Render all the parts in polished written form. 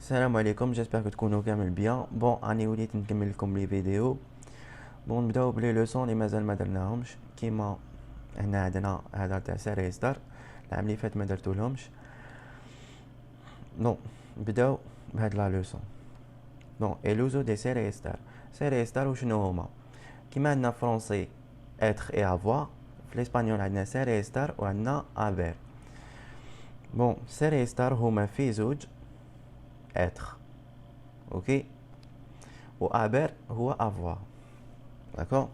السلام عليكم، جيسبر تكونوا كامل بيان. اني وليت نكمل لكم لي فيديو. نبداو بلي لوسون اللي مازال ما درناهمش. كيما هنا عندنا هذا تاع سير ستار، العام اللي فات ما درتولهمش. نبداو بهاد لا لوسون. اي لوزو دي سير ستار. سير ستار وشنو هما؟ كيما عندنا فرونسي اتر اي افوار، في الاسبانيول عندنا سير ستار وعندنا افير. سير ستار هما في زوج اتر، اوكي، و افير هو افوار. D'accord.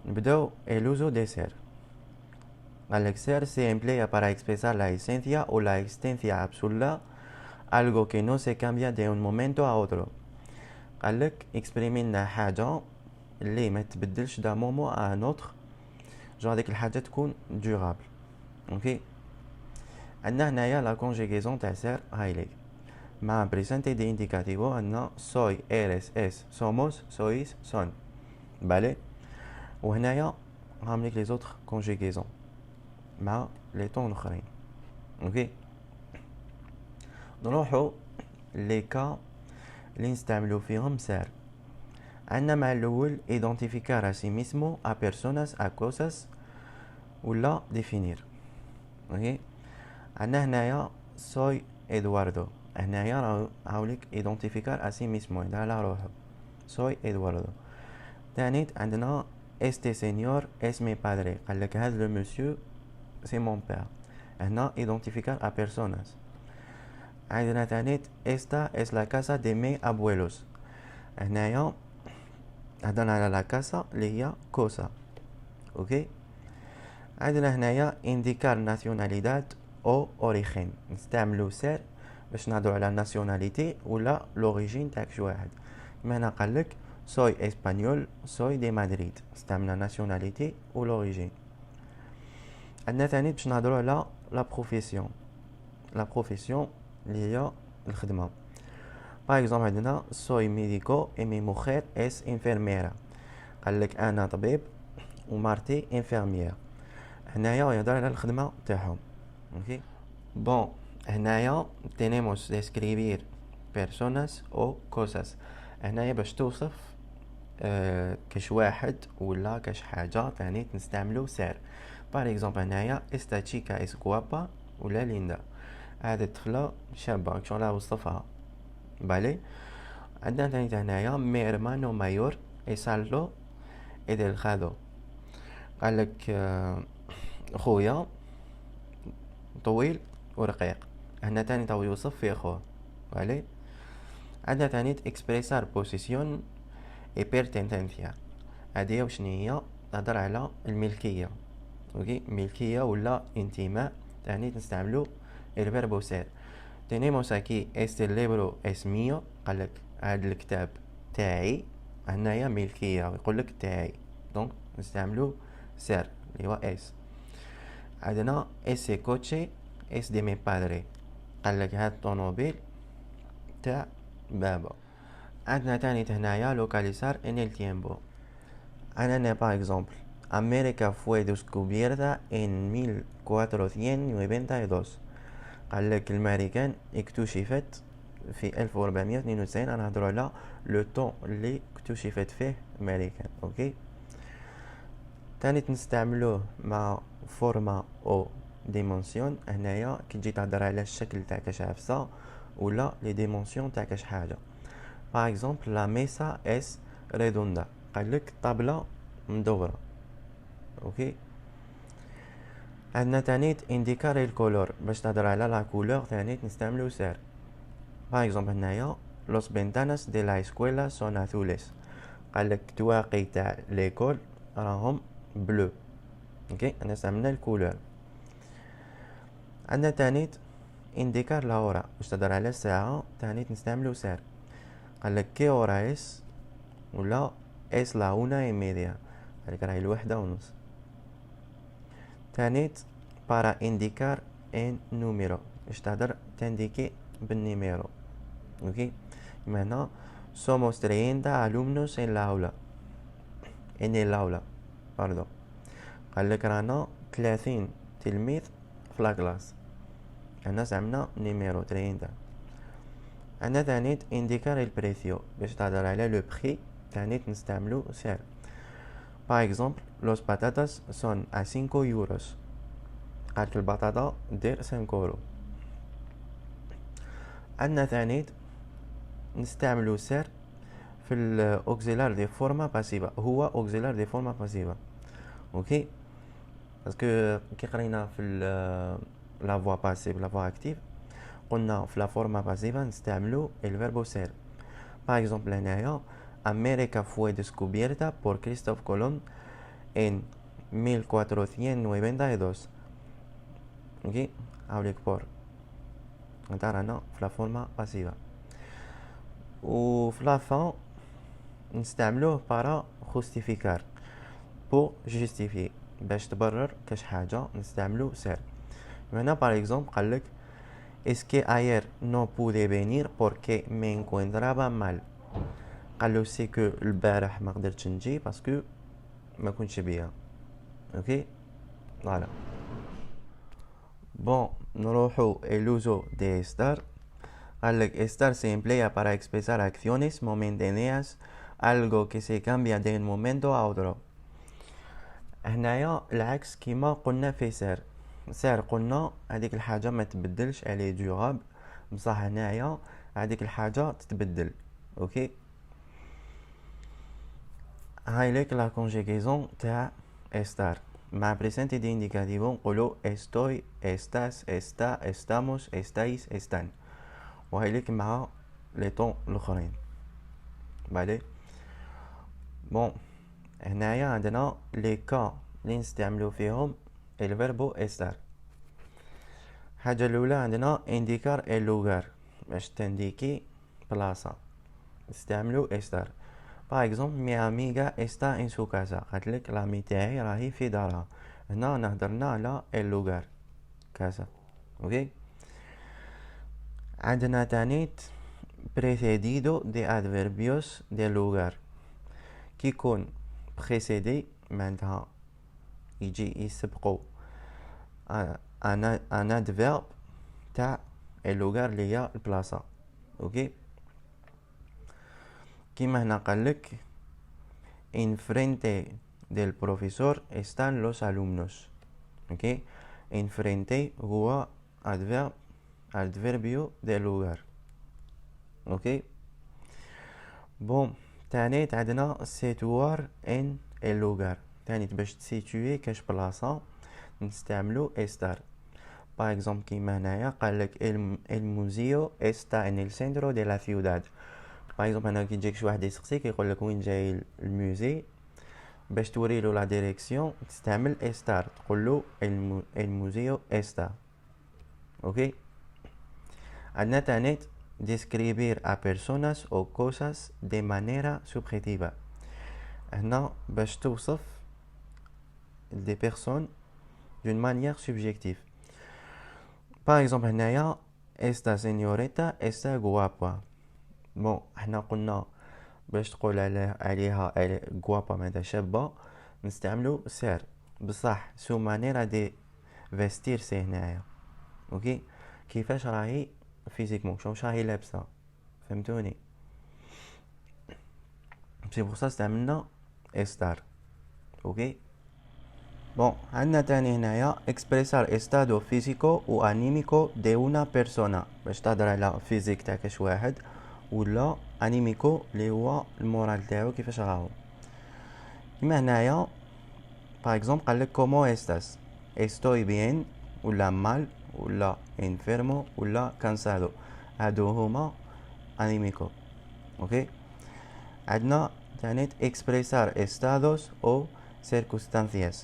نبداو el uso de ser. Al ser se emplea para expresar la esencia o la existencia absoluta, algo que no se cambia de un momento a otro. قالك اكسبريمي لنا حاجة اللي ما تبدلش دا مومو ا نوتر، جو هاديك الحاجة تكون دورابل. اوكي، عندنا هنايا لا كونجيغيزون تاع سير هايليك مع بريسنتي دي انديكاتيفو. عندنا سوي ايريس اس سوموس سويس سون بالي. وهنايا هامليك لي زوتر كونجيغيزون مع لي طون اخرين. اوكي، نروحو لي كا اللي نستعملو فيهم سار. عندنا مع الاول identificar a sí mismo a personas a cosas ولا définir. اوكي، عندنا هنايا soy Eduardo. هنايا هاوليك identificar a sí mismo يدير على روحو soy Eduardo. تانيت عندنا este señor es mi padre. قالك هذا لو مسيو سي مون بير. هنا identificar a personas. عندنا تانيت esta es la casa de mi abuelos. هنايا هدرنا على لا كاسا اللي هي كوسا. اوكي، عندنا هنايا indicar nacionalidad او اوريجين. نستعملو سير باش نهضرو على ناسيوناليتي ولا لوريجين تاع كش واحد. كيما هنا قالك soy español soy de Madrid، استعملنا ناسيوناليتي و لوريجين. عندنا ثاني باش نهضرو على لا بروفيسيون. لا بروفيسيون اللي هي الخدمه. باغ اكزومبل عندنا soy médico y mi mujer es enfermera. قالك انا طبيب ومارتي انفيرميير. هنايا يهضر على الخدمه تاعهم. اوكي، هنايا tenemos de escribir personas o cosas. هنايا باش توصف كاش واحد ولا كاش حاجه ثاني نستعملو سير. باغ اكزومبل هنايا esta chica es guapa ولا ليندا. هذه الطفله شابه شغل وصفها بالي. عندنا ثاني هنايا mi hermano mayor es alto y delgado. قالك خويا طويل ورقيق. هنا تاني تو يوصف في خوه بالي. عندنا تاني expresar posición y pertenencia. هادي وشنية تهضر على الملكية. اوكي، ملكية ولا انتماء تاني نستعملو الفيربو سير. tenemos aquí este libro es mío. قالك هاد الكتاب تاعي. هنايا ملكية يقولك تاعي، دونك نستعملو سير اللي هو اس. عندنا ese coche es de mi padre. قالك هاد الطوموبيل تاع بابا. عندنا تاني هنايا localizar en el tiempo. عندنا باغ اكزومبل América fue descubierta en 1492. قالك الامريكان اكتشفت في 1492. انا نهضرو على لو طون اللي اكتشفت فيه الامريكان. اوكي، تاني نستعملوه مع فورما او ديمونسيون. هنايا كي تجي تهضر على الشكل تاع كاش عفسه ولا لي ديمونسيون تاع كاش حاجه. باغ اكزومبل لا ميسا اس ريدوندا. قالك طابله مدوره. اوكي، عندنا تاني انديكار الكولور باش تهضر على لا كولور تاني نستعملو سير. باغ اكزومبل هنايا لوس بنتاناس دي لا اسكويلا سون اثوليس. قالك تواقي تاع ليكول راهم بلو. اوكي، انا استعملنا الكولور. عندنا تاني انديكار لا هورا باش تهضر على الساعه تاني نستعملو سير. قالك كي هورا اس ولا اس لا una y media. قالك راهي الوحدة ونص. تانيت para indicar un número باش تهدر تنديكي بالنيميرو. اوكي، هنا somos 30 alumnos en la aula. en el aula باردون. قالك رانا 30 تلميذ في لاكلاس. هنا زعمنا نيميرو 30. عندنا ثاني indicar el precio باش تهضر على لو بري ثاني نستعملو سعر. par exemple los patatas son a 5 euros. قالك البطاطا دير 5 اورو. عندنا ثاني نستعملو سعر في الاوكسيلار دي فورما باسيفا. هو اوكسيلار دي فورما باسيفا اوكي باسكو كي قرينا في لا فوا باسيف لا فوا اكتيف قلنا في لا فورما باسيفا نستعملو الفيربو سير. باغ اكزومبل هنايا امريكا fue descubierta por Christophe Colomb en 1492 اوكي هاوليك بور هنا رانا في لا فورما باسيفا. و في لا فان نستعملوه بارا justificar بو جوستيفي باش تبرر كاش حاجه نستعملو سير. هنا باغ اكزومبل قالك es que ayer no pude venir porque me encontraba mal. قالو سي كو البارح ما قدرتش نجي باسكو ما كنتش بيها اوكي فوالا. بون نروحو el uso de estar. قالك estar se emplea para expresar acciones momentáneas, algo que se cambia de un momento a otro. هنايا العكس كيما قلنا في سير. سير قلنا هذيك الحاجه ما تبدلش عليه ديوغاب، بصح هنايا هذيك الحاجه تتبدل اوكي. هاي ليك لا كونجيغيزون تاع estar مع presente de indicativo نقولو estoy, estás, está, estamos, estáis, están. وهاي ليك مع لي طون الاخرين بالي. بون هنايا عندنا لي كا اللي نستعملو فيهم الفيربو estar. الحاجه الاولى عندنا indicar el lugar باش تنديكي بلاصه نستعملو estar. باغ اكزومبل مي اميغا استا ان سو كازا قالتلك لامي تاعي راهي في دارها. هنا نهضرنا على el lugar كازا اوكي. عندنا تانيت precedido de adverbios del lugar كي يكون précédé معناتها يجي يسبقو ان ادفيرب تاع اللوغار اللي هي البلاصه اوكي. كيما هنا قالك en frente del profesor están los alumnos اوكي. en frente هو adverbio del lugar اوكي. بون تاني عندنا situar en el lugar تاني باش تسيتوي كاش بلاصه نستعملو estar. باغ اكزومبل كيما هنايا قالك el museo está en el centro de la ciudad. باغ اكزومبل هنا كي يجيك شي واحد يسقسيك يقولك وين جاي الموزي باش توريلو لا ديريكسيون تستعمل estar تقولو el museo está اوكي. عندنا تاني describir a personas o cosas de manera subjetiva. هنا باش توصف des personnes d'une manière subjective. par exemple هنايا esta señorita está guapa. بون احنا قلنا باش تقول عليها guapa معناتها شابة نستعملو سير، بصح سو مانيرا دي فيستيرسي هنايا اوكي كيفاش راهي فيزيكمون واش راهي لابسه فهمتوني. سي بور سا استعملنا estar اوكي. بون عندنا تاني هنايا expresar estado físico و anímico de una persona باش تهضر على فيزيك تاع كاش واحد ولا انيميكو اللي هو المورال تاعو كيفاش راهو. كيما هنايا باغ اكزومبل قالك كومو استاس estoy bien ولا mal ولا enfermo ولا cansado هادو هما انيميكو اوكي. عندنا تاني expresar estados او circunstancias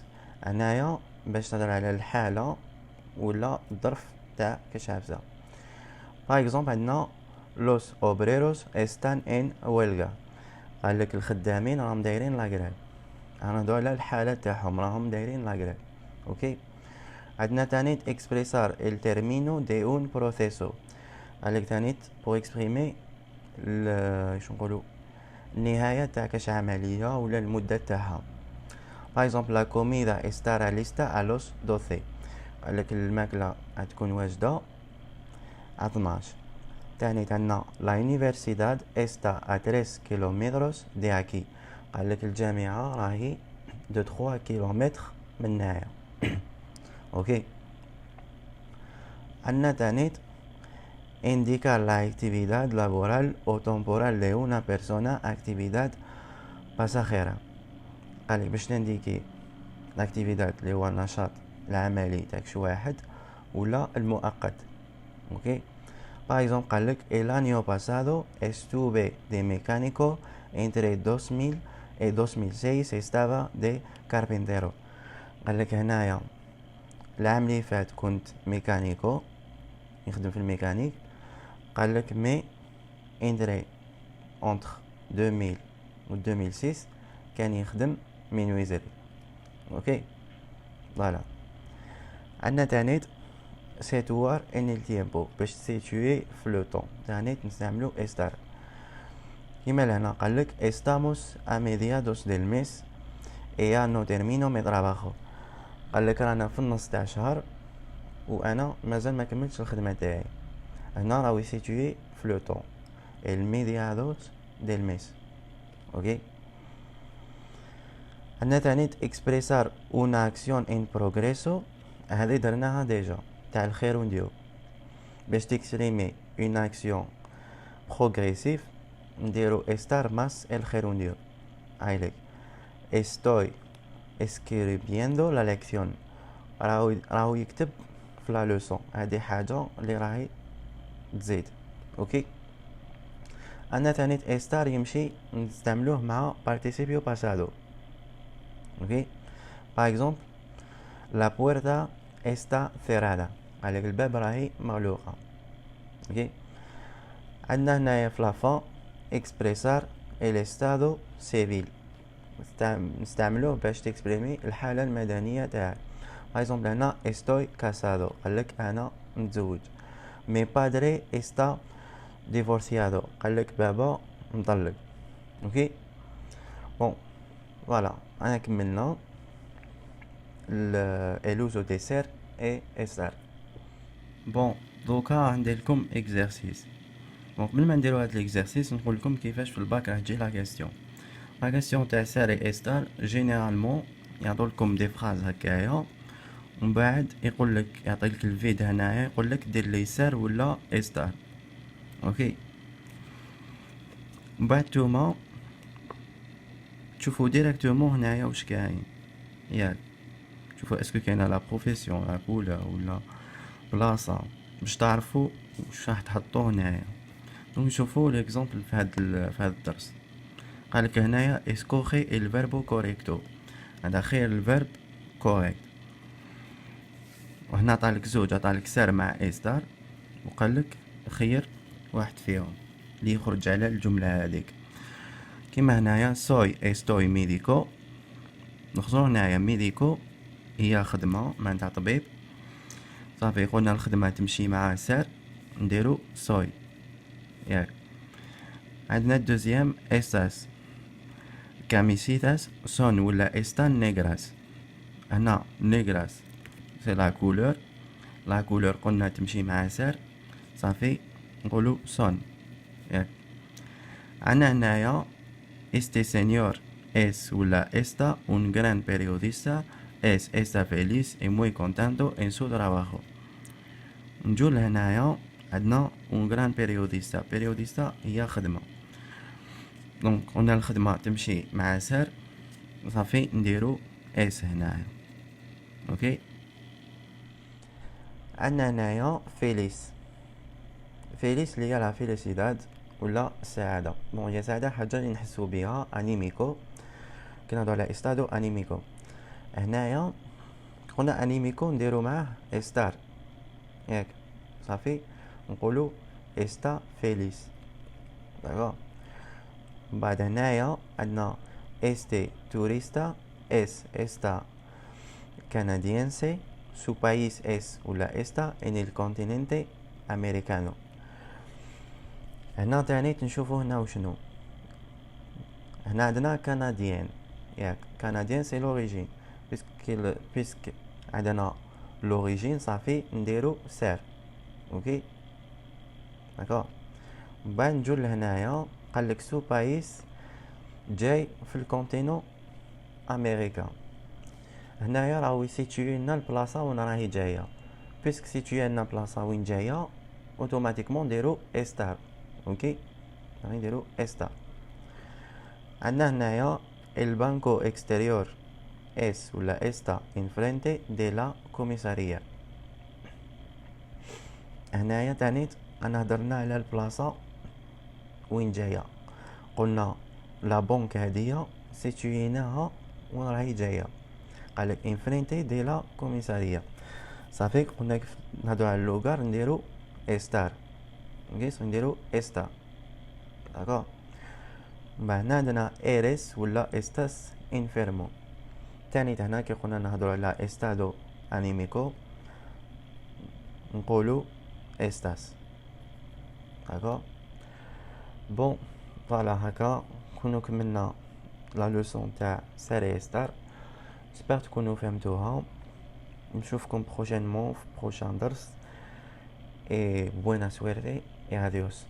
هنايا باش تهضر على الحاله ولا الظرف تاع كاش حاجه. باغ اكزومبل عندنا los obreros están en huelga قالك الخدامين راهم دايرين لاغريف. انا نهضروا على الحاله تاعهم راهم دايرين لاغريف اوكي. عندنا تاني expresar el término de un proceso قالك تاني pour exprimer شو نقولوا النهايه تاع كاش عمليه ولا المده تاعها. par exemple la comida estará lista a los 12 قالك الماكله غتكون واجده على 12 تاني عندنا la universidad está a 3 kilómetros de aquí. قال لك الجامعة راهي de 3 كيلومتر من هنايا. اوكي. عندنا تاني indicar la actividad laboral o temporal de una persona, actividad pasajera. قال لك باش تنديكي الاكتيفيداد اللي هو النشاط العملي تاع شي واحد ولا المؤقت. اوكي. Par exemple, قال لك el año pasado estuve de mecánico entre 2000 y 2006 estaba de carpintero. قال لك هنايا العام اللي فات كنت ميكانيكو يخدم في الميكانيك. قال لك مي entre 2000 و 2006 كان يخدم مينويزري. اوكي فوالا. عندنا تاني situar en el tiempo باش situer في لو طون تاني نستعملو estar. كيما لهنا قال لك estamos a mediados del mes y ya no termino mi trabajo. قال لك رانا في النص تاع شهر وانا مازال ما كملتش الخدمه تاعي. هنا راهو situer في لو طون el mediados del mes. اوكي. عندنا تاني expresar una acción en progreso. هذه درناها ديجا تاع الخير ونديرو. باش تكسريمي une action progressive نديرو estar más الخير ونديرو. هايليك estoy escribiendo la lección. راهو يكتب في لا لوسون. هذه حاجه اللي راهي تزيد. اوكي. انا تاني estar يمشي نستعملوه مع participio pasado. اوكي. par exemple la puerta está cerrada. عليك الباب راهي مغلوقه. اوكي. عندنا هنايا في لافون expresar el estado civil. نستعملوه باش تكسبريمي الحاله المدنيه تاعك. par exemple هنا estoy casado. قالك انا متزوج. mi padre está divorciado. قالك بابا مطلق. اوكي. بون فوالا انا كملنا el uso de ser et estar. بون دوكا ندير لكم اكزرسيس. دونك قبل ما نديرو هاد الاكزرسيس نقول لكم كيفاش في الباك راح تجي لا كيسيون. لا كيسيون تاع سار اي استار جينيرالمون يعطوا لكم دي فراز هكايا ومن بعد يقول لك يعطي لك الفيد هنايا يقول لك دير لي سار ولا استار. اوكي. من بعد نتوما تشوفوا ديريكتومون هنايا واش كاين ياك. شوفوا اسكو كاينه لا بروفيسيون لا كولور ولا بلاصه باش تعرفوا واش راح تحطوه هنايا. دونك شوفوا ليكزامبل في هذا الدرس. قالك هنايا اسكوخي الفيربو كوريكتو. هذا خير الفيرب كوريكت. وهنا عطالك زوج عطالك سار مع استار وقالك خير واحد فيهم اللي يخرج على الجمله هذيك. كيما هنايا سوي استوي ميديكو. نخزرو هنايا ميديكو هي خدمه معناتها طبيب. صافي قلنا الخدمه تمشي مع سار نديرو سوي ياك. عندنا الدوزيام استاس كاميسيتاس سون ولا استان نيغراس. هنا نيغراس سي لا كولور. لا كولور قلنا تمشي مع سار صافي نقولو سون ياك. عندنا هنايا este señor es ولا esta un gran periodista está feliz y muy contento en su trabajo. نجو لهنايا عندنا un gran periodista هي خدمة. دونك قلنا الخدمة تمشي مع سار صافي نديرو اس هنايا. اوكي. عندنا هنايا فيليس اللي هي لا فيليسيداد ولا السعادة. بون هي سعادة حاجة اللي نحسو بها انيميكو. كنهضرو على استادو انيميكو. هنايا قلنا انيميكو نديرو معاه استار ياك. صافي نقولو استا فيليس. داكوغ. بعد هنايا عندنا este turista es esta canadiense su país es ولا esta en el continente americano. هنا تاني تنشوفو هنا وشنو. هنا عندنا كنديان ياك. كنديان سي لوريجين بيسك عندنا لوريجين صافي نديرو سار. اوكي داكوغ. بعد نجو لهنايا قالك سو بايس جاي في الكونتينو امريكا. هنايا راهو يسيتيو لنا البلاصه وين راهي جايه. بيسك سيتيو لنا بلاصه وين جايه اوتوماتيكمون نديرو استار. اوكي راهي نديرو استار. عندنا هنايا البانكو اكستيريور اس ولا استا انفرنتي دي لا كوميساريا. هنايا تانيت انا هدرنا على البلاصه وين جايه. قلنا لا بنك هادية سيتويناها وين راهي جايه. قالك انفرنتي دي لا كوميساريا. صافي قلنا كيف نهضرو على اللوغار نديرو استار. كيس نديرو استار داكوغ. بعد عندنا ايريس ولا استاس انفيرمو. تاني هنا كي قلنا نهضرو على استادو انيميكو نقولو استاس داكوغ. بون فوالا هكا نكونو كملنا لا لوسون تاع ساري ستار. جيسبر تكونوا فهمتوها. نشوفكم بروشينمون في بروشان درس. اي بوينا سويرتي اي اديوس.